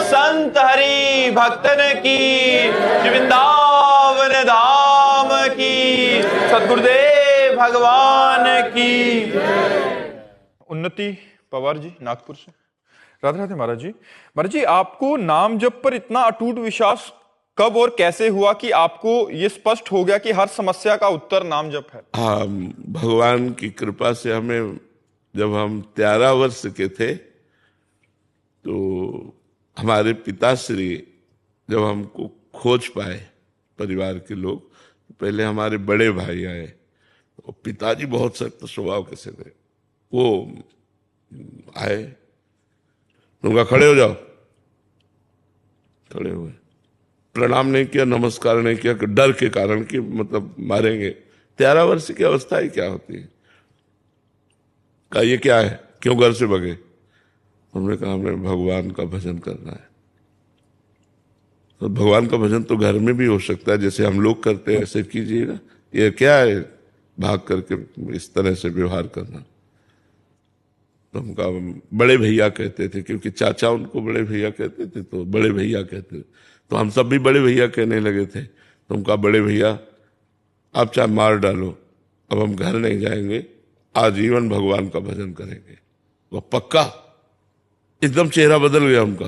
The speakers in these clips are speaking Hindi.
संत हरि भक्तन की, श्री वृंदावन धाम की, सद्गुरुदेव भगवान की। उन्नति पवार जी नागपुर से। राधे राधे महाराज जी। महाराज जी, आपको नाम जप पर इतना अटूट विश्वास कब और कैसे हुआ कि आपको ये स्पष्ट हो गया कि हर समस्या का उत्तर नाम जप है? हाँ, भगवान की कृपा से हमें, जब हम 13 वर्ष के थे तो हमारे पिताश्री जब हमको खोज पाए, परिवार के लोग, पहले हमारे बड़े भाई आए। तो पिताजी बहुत सख्त स्वभाव के से थे। वो आए, उनका खड़े हो जाओ, खड़े हुए, प्रणाम नहीं किया, नमस्कार नहीं किया, डर के कारण कि मतलब मारेंगे। 13 वर्ष की अवस्था ही क्या होती है। कहा ये क्या है, क्यों घर से भगे? हमने कहा हमें भगवान का भजन करना है। तो भगवान का भजन तो घर में भी हो सकता है, जैसे हम लोग करते हैं ऐसे कीजिएगा। ये क्या है भाग करके इस तरह से व्यवहार करना? तो हम कहा, बड़े भैया कहते थे, क्योंकि चाचा उनको बड़े भैया कहते थे, तो बड़े भैया कहते थे। तो हम सब भी बड़े भैया कहने लगे थे। तो हम कहा, बड़े भैया आप चाहे मार डालो, अब हम घर नहीं जाएंगे, आजीवन भगवान का भजन करेंगे। वो पक्का? एकदम चेहरा बदल गया उनका,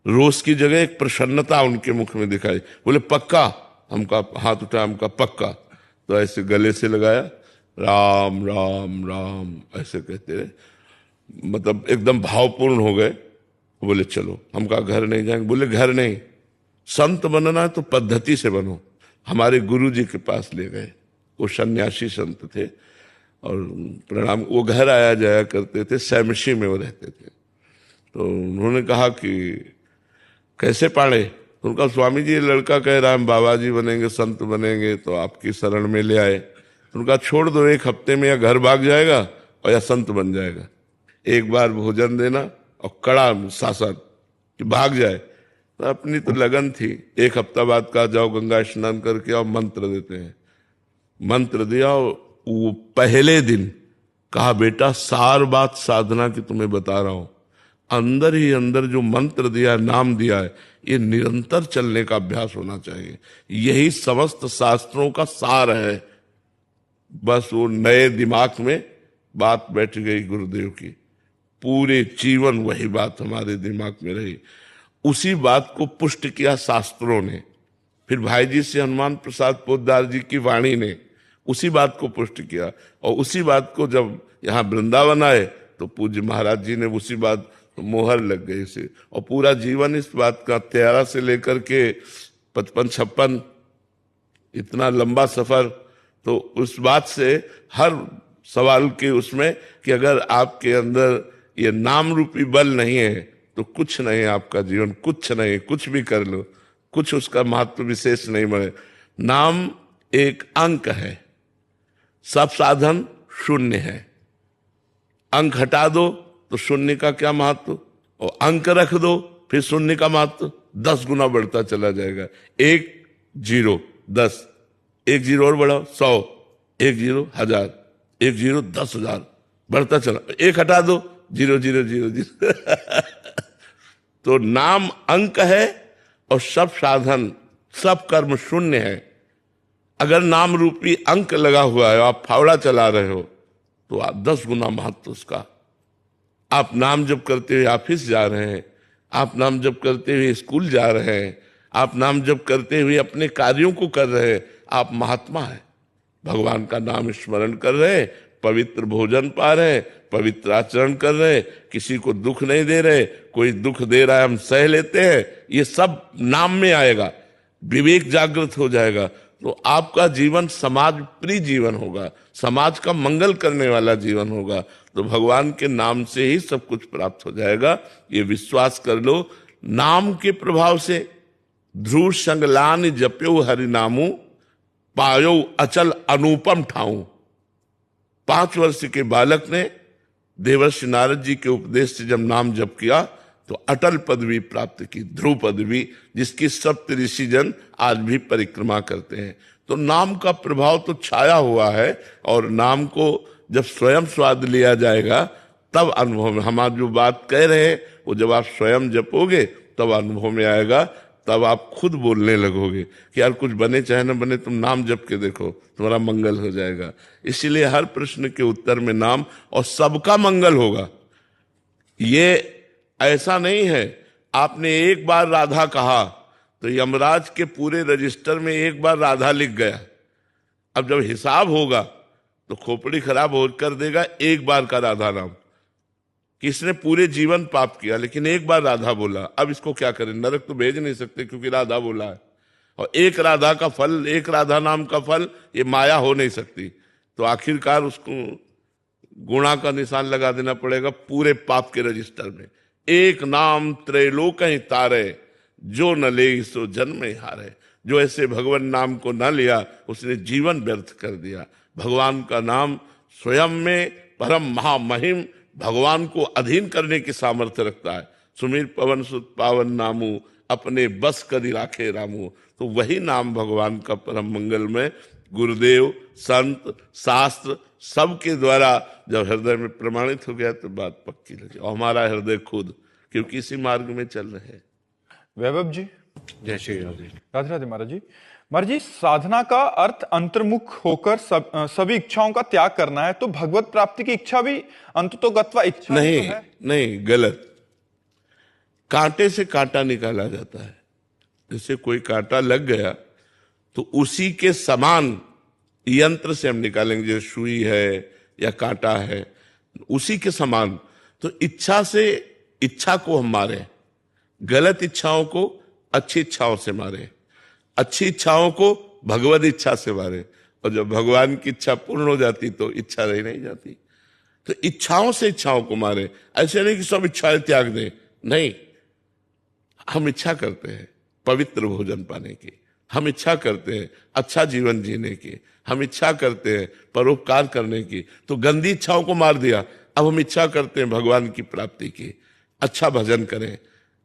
रोष की जगह एक प्रसन्नता उनके मुख में दिखाई। बोले पक्का? हमका हाथ उठाया, हमका पक्का। तो ऐसे गले से लगाया, राम राम राम ऐसे कहते रहे, मतलब एकदम भावपूर्ण हो गए। बोले चलो। हम कहा घर नहीं जाएंगे। बोले घर नहीं, संत बनना है तो पद्धति से बनो। हमारे गुरु जी के पास ले गए, वो सन्यासी संत थे और प्रणाम, वो घर आया जाया करते थे, सैमशी में वो रहते थे। तो उन्होंने कहा कि कैसे पाड़े? तो उनका, स्वामी जी ये लड़का कह रहा है हम बाबा जी बनेंगे, संत बनेंगे, तो आपकी शरण में ले आए। उनका छोड़ दो, 1 हफ्ते में या घर भाग जाएगा और या संत बन जाएगा। एक बार भोजन देना और कड़ा शासन कि भाग जाए। तो अपनी तो लगन थी। 1 हफ्ता बाद कहा जाओ गंगा स्नान करके आओ, मंत्र देते हैं। मंत्र दिया, वो पहले दिन कहा बेटा सार बात साधना की तुम्हें बता रहा हूं, अंदर ही अंदर जो मंत्र दिया है, नाम दिया है, ये निरंतर चलने का अभ्यास होना चाहिए। यही समस्त शास्त्रों का सार है। बस वो नए दिमाग में बात बैठ गई गुरुदेव की, पूरे जीवन वही बात हमारे दिमाग में रही। उसी बात को पुष्ट किया शास्त्रों ने, फिर भाई जी से हनुमान प्रसाद पोद्दार जी की वाणी ने उसी बात को पुष्ट किया। और उसी बात को जब यहाँ वृंदावन आए तो पूज्य महाराज जी ने उसी बात, मोहर लग गई इसे। और पूरा जीवन इस बात का, 13 से लेकर के 55-56, इतना लंबा सफर। तो उस बात से हर सवाल के उसमें कि अगर आपके अंदर ये नाम रूपी बल नहीं है तो कुछ नहीं है आपका जीवन, कुछ नहीं, कुछ भी कर लो, कुछ उसका महत्व विशेष नहीं बढ़े। नाम एक अंक है, सब साधन शून्य है। अंक हटा दो तो शून्य का क्या महत्व, और अंक रख दो फिर शून्य का महत्व 10 गुना बढ़ता चला जाएगा। 1 0 10, 1 0 और बढ़ाओ 100, 1 0 1000, 1 0 10,000 बढ़ता चला। 1 हटा दो 0 0 0 0 तो नाम अंक है और सब साधन, सब कर्म शून्य है। अगर नाम रूपी अंक लगा हुआ है, आप फावड़ा चला रहे हो, तो आप 10 गुना महत्व उसका। आप नाम जप करते हुए ऑफिस जा रहे हैं, आप नाम जप करते हुए स्कूल जा रहे हैं, आप नाम जप करते हुए अपने कार्यों को कर रहे हैं, आप महात्मा है। भगवान का नाम स्मरण कर रहे, पवित्र भोजन पा रहे, पवित्र आचरण कर रहे, किसी को दुख नहीं दे रहे, कोई दुख दे रहा है हम सह लेते हैं, ये सब नाम में आएगा। विवेक जागृत हो जाएगा तो आपका जीवन समाज प्रिय जीवन होगा, समाज का मंगल करने वाला जीवन होगा। तो भगवान के नाम से ही सब कुछ प्राप्त हो जाएगा, ये विश्वास कर लो। नाम के प्रभाव से ध्रुव संगलान जप्यो हरि नामू, पायो अचल अनुपम ठाऊं। 5 वर्ष के बालक ने देवर्षि नारद जी के उपदेश से जब नाम जप किया तो अटल पदवी प्राप्त की, ध्रुव पदवी, जिसकी सप्त ऋषि जन आज भी परिक्रमा करते हैं। तो नाम का प्रभाव तो छाया हुआ है, और नाम को जब स्वयं स्वाद लिया जाएगा तब अनुभव में। हम आज जो बात कह रहे हैं वो जब आप स्वयं जपोगे तब अनुभव में आएगा, तब आप खुद बोलने लगोगे कि यार कुछ बने चाहे न बने, तुम नाम जप के देखो, तुम्हारा मंगल हो जाएगा। इसीलिए हर प्रश्न के उत्तर में नाम, और सबका मंगल होगा। ये ऐसा नहीं है आपने एक बार राधा कहा तो यमराज के पूरे रजिस्टर में एक बार राधा लिख गया। अब जब हिसाब होगा तो खोपड़ी खराब हो कर देगा एक बार का राधा नाम, कि इसने पूरे जीवन पाप किया लेकिन एक बार राधा बोला। अब इसको क्या करें, नरक तो भेज नहीं सकते क्योंकि राधा बोला है, और एक राधा का फल, एक राधा नाम का फल, ये माया हो नहीं सकती। तो आखिरकार उसको गुणा का निशान लगा देना पड़ेगा पूरे पाप के रजिस्टर में। एक नाम त्रैलोक ही तारे, जो न ले सो जन्म ही हारे। जो ऐसे भगवान नाम को न लिया उसने जीवन व्यर्थ कर दिया। भगवान का नाम स्वयं में परम महामहिम, भगवान को अधीन करने की सामर्थ्य रखता है। सुमीर पवन सुत पावन नामू, अपने बस करी राखे रामू। तो वही नाम भगवान का परम मंगल में गुरुदेव, संत, शास्त्र सबके द्वारा जब हृदय में प्रमाणित हो गया तो बात पक्की लगी। और हमारा हृदय खुद, क्योंकि इसी मार्ग में चल रहे हैं। वैभव जी, जय श्री राधे। राधे राधे महाराज जी। महाराज जी, साधना का अर्थ अंतर्मुख होकर सभी इच्छाओं का त्याग करना है, तो भगवत प्राप्ति की इच्छा भी अंततोगत्वा इच्छा नहीं, तो है? नहीं, गलत। कांटे से कांटा निकाला जाता है। जैसे कोई कांटा लग गया तो उसी के समान यंत्र से हम निकालेंगे, जो सुई है या कांटा है, उसी के समान। तो इच्छा से इच्छा को हम मारे, गलत इच्छाओं को अच्छी इच्छाओं से मारे, अच्छी इच्छाओं को भगवत इच्छा से मारे। और जब भगवान की इच्छा पूर्ण हो जाती तो इच्छा रह नहीं जाती। तो इच्छाओं से इच्छाओं को मारे। ऐसे नहीं कि सब इच्छाएं त्याग दें, नहीं। हम इच्छा करते हैं पवित्र भोजन पाने की, हम इच्छा करते हैं अच्छा जीवन जीने की, हम इच्छा करते हैं परोपकार करने की। तो गंदी इच्छाओं को मार दिया। अब हम इच्छा करते हैं भगवान की प्राप्ति की, अच्छा भजन करें,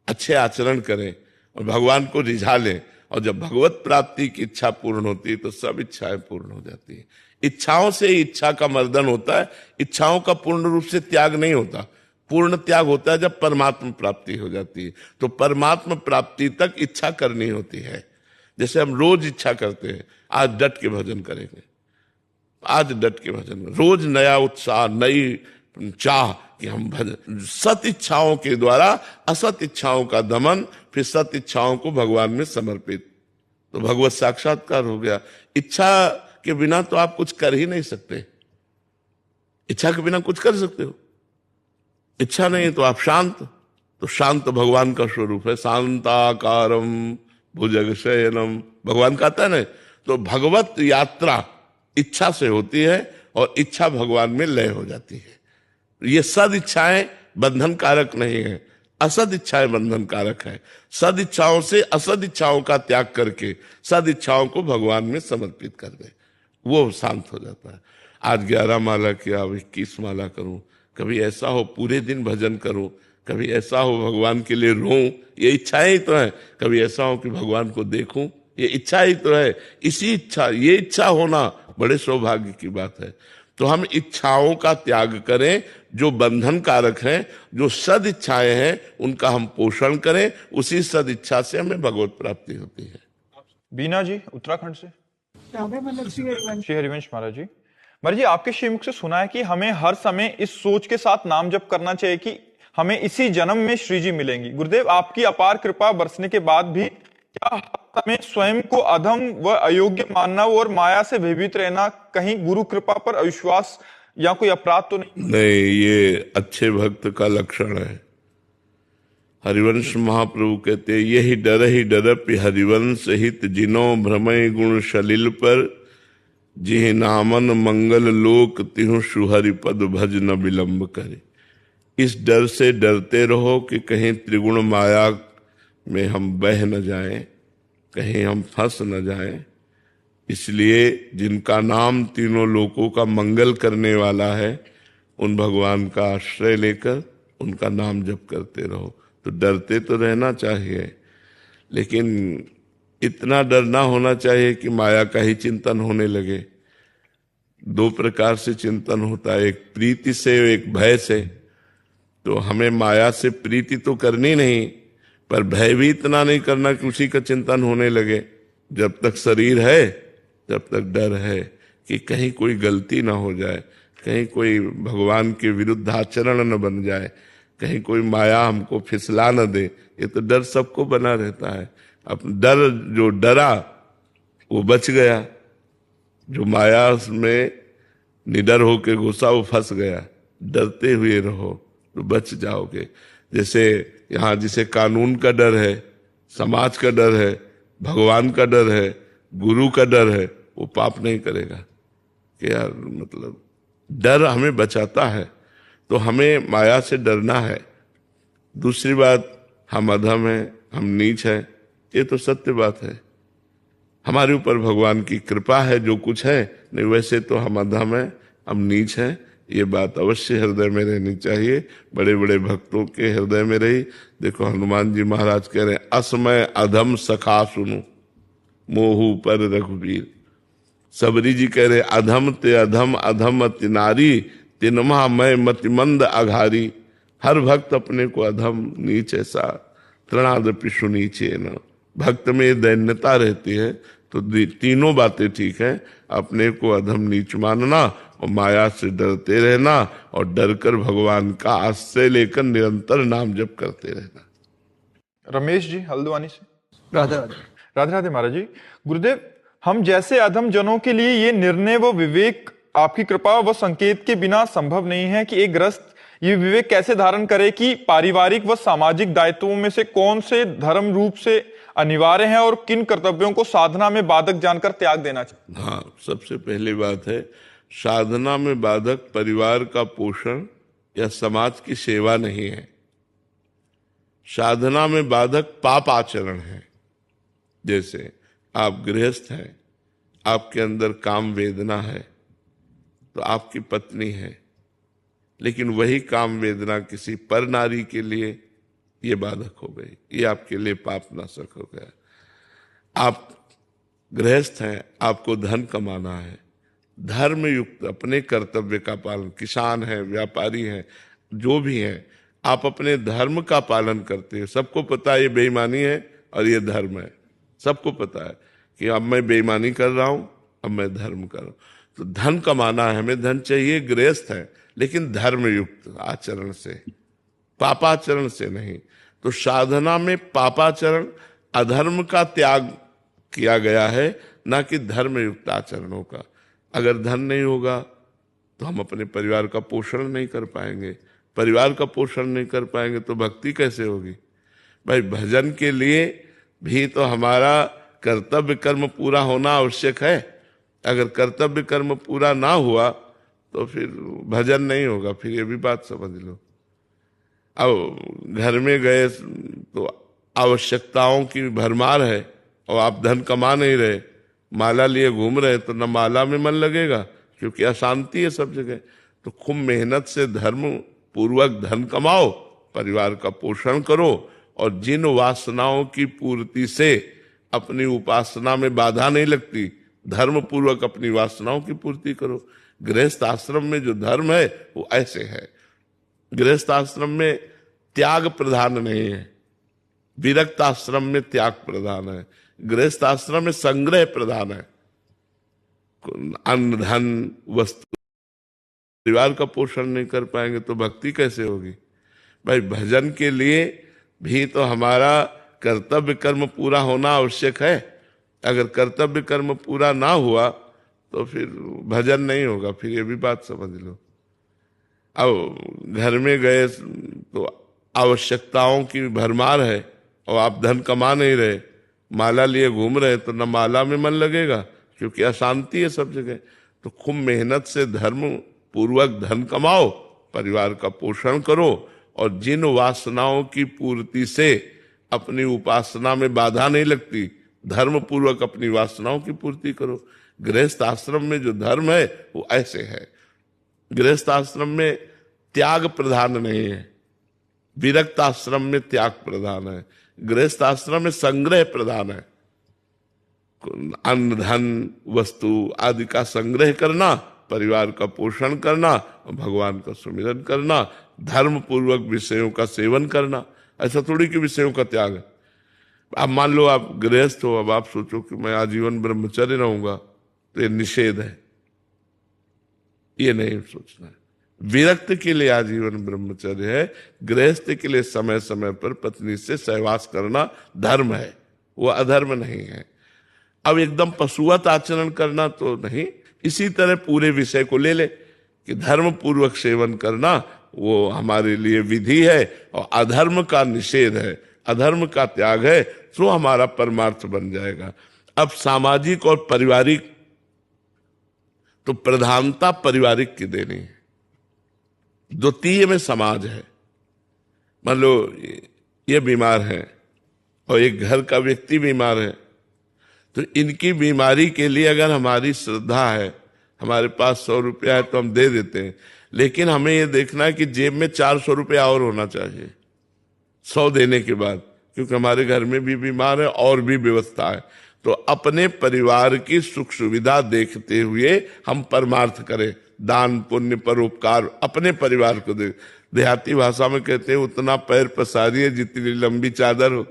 अच्छे आचरण करें और भगवान को रिझा लें। और जब भगवत प्राप्ति की इच्छा पूर्ण होती है तो सब इच्छाएं पूर्ण हो जाती है। इच्छाओं से ही इच्छा का मर्दन होता है। इच्छाओं का पूर्ण रूप से त्याग नहीं होता। पूर्ण त्याग होता है जब परमात्मा प्राप्ति हो जाती है। तो परमात्मा प्राप्ति तक इच्छा करनी होती है। जैसे हम रोज इच्छा करते हैं आज डट के भजन करेंगे, आज डट के भजन, रोज नया उत्साह, नई चाह कि हम भजन। सत इच्छाओं के द्वारा असत इच्छाओं का दमन, फिर सत इच्छाओं को भगवान में समर्पित, तो भगवत साक्षात्कार हो गया। इच्छा के बिना तो आप कुछ कर ही नहीं सकते। इच्छा के बिना कुछ कर सकते हो? इच्छा नहीं तो आप शांत, तो शांत भगवान का स्वरूप है। शांताकारम भुजग शयनम, भगवान कहता है ना। तो भगवत यात्रा इच्छा से होती है और इच्छा भगवान में लय हो जाती है। ये सद इच्छाएं बंधन कारक नहीं है, असद इच्छाएं बंधन कारक है। सद इच्छाओं से असद इच्छाओं का त्याग करके सद इच्छाओं को भगवान में समर्पित कर दे, वो शांत हो जाता है। आज 11 माला किया, अब 21 माला करूं, कभी ऐसा हो पूरे दिन भजन करूं, कभी ऐसा हो भगवान के लिए रोऊं, ये इच्छाएं ही तो है। कभी ऐसा हो कि भगवान को देखूं, ये इच्छा ही तो है। इसी इच्छा, ये इच्छा होना बड़े सौभाग्य की बात है। तो हम इच्छाओं का त्याग करें जो बंधन कारक हैं, जो सद इच्छाएं हैं उनका हम पोषण करें, उसी सद इच्छा से हमें भगवत प्राप्ति होती है। बीना जी उत्तराखंड से। श्री हरिवंश महाराज जी। महाराज जी, आपके श्रीमुख से सुना है कि हमें हर समय इस सोच के साथ नाम जप करना चाहिए कि हमें इसी जन्म में श्री जी मिलेंगी। गुरुदेव, आपकी अपार कृपा बरसने के बाद भी क्या हमें स्वयं को अधम व अयोग्य मानना और माया से भयभीत रहना कहीं गुरु कृपा पर अविश्वास या कोई अपराध तो नहीं? नहीं, ये अच्छे भक्त का लक्षण है। हरिवंश महाप्रभु कहते यही डर हरिवंश हित जिनो भ्रमय गुण सलिल पर, जिह नामन मंगल लोक तिहु सुहरि पद भज न विलंब करे। इस डर से डरते रहो कि कहीं त्रिगुण माया में हम बह न जाएं, कहीं हम फंस न जाएं। इसलिए जिनका नाम तीनों लोकों का मंगल करने वाला है, उन भगवान का आश्रय लेकर उनका नाम जप करते रहो। तो डरते तो रहना चाहिए, लेकिन इतना डर ना होना चाहिए कि माया का ही चिंतन होने लगे। 2 प्रकार से चिंतन होता है, एक प्रीति से, एक भय से। तो हमें माया से प्रीति तो करनी नहीं, पर भय भी इतना नहीं करना कि उसी का चिंतन होने लगे। जब तक शरीर है तब तक डर है कि कहीं कोई गलती ना हो जाए, कहीं कोई भगवान के विरुद्ध आचरण न बन जाए, कहीं कोई माया हमको फिसला न दे। ये तो डर सबको बना रहता है। अब डर जो डरा वो बच गया, जो माया में निडर होके घुसा वो फंस गया। डरते हुए रहो तो बच जाओगे। जैसे यहाँ जिसे कानून का डर है, समाज का डर है, भगवान का डर है, गुरु का डर है, वो पाप नहीं करेगा। कि यार मतलब डर हमें बचाता है, तो हमें माया से डरना है। दूसरी बात, हम अधम हैं, हम नीच हैं, ये तो सत्य बात है। हमारे ऊपर भगवान की कृपा है जो कुछ है, नहीं वैसे तो हम अधम हैं, हम नीच हैं। ये बात अवश्य हृदय में रहनी चाहिए, बड़े बड़े भक्तों के हृदय में रही। देखो हनुमान जी महाराज कह रहे हैं, असमय अधम सखा सुनु मोहू पर रघुवीर। सबरी जी कह रहे, अधम ते अधम अधम अति नारी तिनमा मैं मतिमंद अघारी। हर भक्त अपने को अधम नीच ऐसा तृणादपि सुनीचे न। भक्त में दैन्यता रहती है तो तीनों बातें ठीक है, अपने को अधम नीच मानना और माया से डरते रहना और डरकर भगवान का आश्रय लेकर निरंतर नाम जप करते रहना। रमेश जी हल्द्वानी से। राधे राधे। राधे राधे महाराज जी। गुरुदेव, हम जैसे अधम जनों के लिए ये निर्णय व विवेक आपकी कृपा व संकेत के बिना संभव नहीं है कि एक गृहस्थ ये विवेक कैसे धारण करे कि पारिवारिक व सामाजिक दायित्वों में से कौन से धर्म रूप से अनिवार्य हैं और किन कर्तव्यों को साधना में बाधक जानकर त्याग देना चाहिए। हाँ, सबसे पहली बात है, साधना में बाधक परिवार का पोषण या समाज की सेवा नहीं है। साधना में बाधक पाप आचरण है। जैसे आप गृहस्थ हैं, आपके अंदर काम वेदना है, तो आपकी पत्नी है, लेकिन वही काम वेदना किसी पर नारी के लिए ये बाधक हो गई, ये आपके लिए पाप नाशक हो गया। आप गृहस्थ हैं, आपको धन कमाना है, धर्म युक्त अपने कर्तव्य का पालन, किसान है, व्यापारी है, जो भी है, आप अपने धर्म का पालन करते हैं। सबको पता है ये बेईमानी है और ये धर्म है, सबको पता है कि अब मैं बेईमानी कर रहा हूं, अब मैं धर्म कर रहा हूं। तो धन कमाना है, हमें धन चाहिए, गृहस्थ है, लेकिन धर्म युक्त आचरण से, पापाचरण से नहीं। तो साधना में पापाचरण, अधर्म का त्याग किया गया है, ना कि धर्म युक्त आचरणों का। अगर धन नहीं होगा तो हम अपने परिवार का पोषण नहीं कर पाएंगे, परिवार का पोषण नहीं कर पाएंगे तो भक्ति कैसे होगी। भाई भजन के लिए भी तो हमारा कर्तव्य कर्म पूरा होना आवश्यक है। अगर कर्तव्य कर्म पूरा ना हुआ तो फिर भजन नहीं होगा। फिर ये भी बात समझ लो, अब घर में गए तो आवश्यकताओं की भरमार है और आप धन कमा नहीं रहे, माला लिए घूम रहे, तो न माला में मन लगेगा क्योंकि अशांति है सब जगह। तो खूब मेहनत से धर्म पूर्वक धन कमाओ, परिवार का पोषण करो, और जिन वासनाओं की पूर्ति से अपनी उपासना में बाधा नहीं लगती, धर्म पूर्वक अपनी वासनाओं की पूर्ति करो। गृहस्थ आश्रम में जो धर्म है वो ऐसे है। गृहस्थ आश्रम में त्याग प्रधान नहीं है, विरक्त आश्रम में त्याग प्रधान है। गृहस्थ आश्रम में संग्रह प्रधान है, अन्न धन वस्तु। परिवार का पोषण नहीं कर पाएंगे तो भक्ति कैसे होगी। भाई भजन के लिए भी तो हमारा कर्तव्य कर्म पूरा होना आवश्यक है। अगर कर्तव्य कर्म पूरा ना हुआ तो फिर भजन नहीं होगा। फिर ये भी बात समझ लो, अब घर में गए तो आवश्यकताओं की भरमार है और आप धन कमा नहीं रहे, माला लिए घूम रहे, तो न माला में मन लगेगा क्योंकि अशांति है सब जगह। तो खूब मेहनत से धर्म पूर्वक धन कमाओ, परिवार का पोषण करो, और जिन वासनाओं की पूर्ति से अपनी उपासना में बाधा नहीं लगती, धर्म पूर्वक अपनी वासनाओं की पूर्ति करो। गृहस्थ आश्रम में जो धर्म है वो ऐसे है। गृहस्थ आश्रम में त्याग प्रधान नहीं है, विरक्त आश्रम में त्याग प्रधान है। गृहस्थ आश्रम में संग्रह प्रधान है, अन्न धन वस्तु आदि का संग्रह करना, परिवार का पोषण करना, भगवान का सुमिरन करना, धर्म पूर्वक विषयों का सेवन करना। ऐसा थोड़ी कि विषयों का त्याग है। अब मान लो आप गृहस्थ हो, अब आप सोचो कि मैं आजीवन ब्रह्मचर्य रहूंगा, तो ये निषेध है, ये नहीं सोचना है। विरक्त के लिए आजीवन ब्रह्मचर्य है, गृहस्थ के लिए समय समय पर पत्नी से सहवास करना धर्म है, वो अधर्म नहीं है। अब एकदम पशुवत आचरण करना तो नहीं, इसी तरह पूरे विषय को ले ले कि धर्म पूर्वक सेवन करना वो हमारे लिए विधि है और अधर्म का निषेध है, अधर्म का त्याग है, तो हमारा परमार्थ बन जाएगा। अब सामाजिक और पारिवारिक, तो प्रधानता पारिवारिक की देनी है, द्वितीय में समाज है। मान लो ये बीमार है और एक घर का व्यक्ति बीमार है, तो इनकी बीमारी के लिए अगर हमारी श्रद्धा है, हमारे पास 100 रुपया है तो हम दे देते हैं, लेकिन हमें यह देखना है कि जेब में 400 रुपया और होना चाहिए 100 देने के बाद, क्योंकि हमारे घर में भी बीमार है और भी व्यवस्था है। तो अपने परिवार की सुख सुविधा देखते हुए हम परमार्थ करें, दान पुण्य परोपकार अपने परिवार को दे। देहाती भाषा में कहते हैं उतना पैर पसारिए जितनी लंबी चादर हो।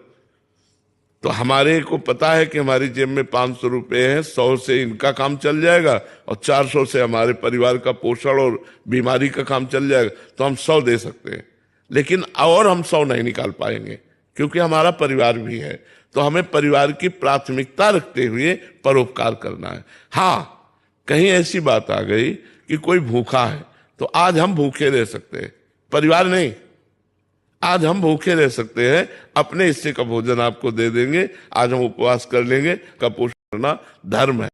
तो हमारे को पता है कि हमारी जेब में 500 रुपए हैं, 100 से इनका काम चल जाएगा और 400 से हमारे परिवार का पोषण और बीमारी का काम चल जाएगा, तो हम 100 दे सकते हैं। लेकिन और हम 100 नहीं निकाल पाएंगे, क्योंकि हमारा परिवार भी है। तो हमें परिवार की प्राथमिकता रखते हुए परोपकार करना है। हाँ, कहीं ऐसी बात आ गई कि कोई भूखा है, तो आज हम भूखे रह सकते हैं, परिवार नहीं, आज हम भूखे रह सकते हैं, अपने हिस्से का भोजन आपको दे देंगे, आज हम उपवास कर लेंगे, का पोषण करना धर्म है।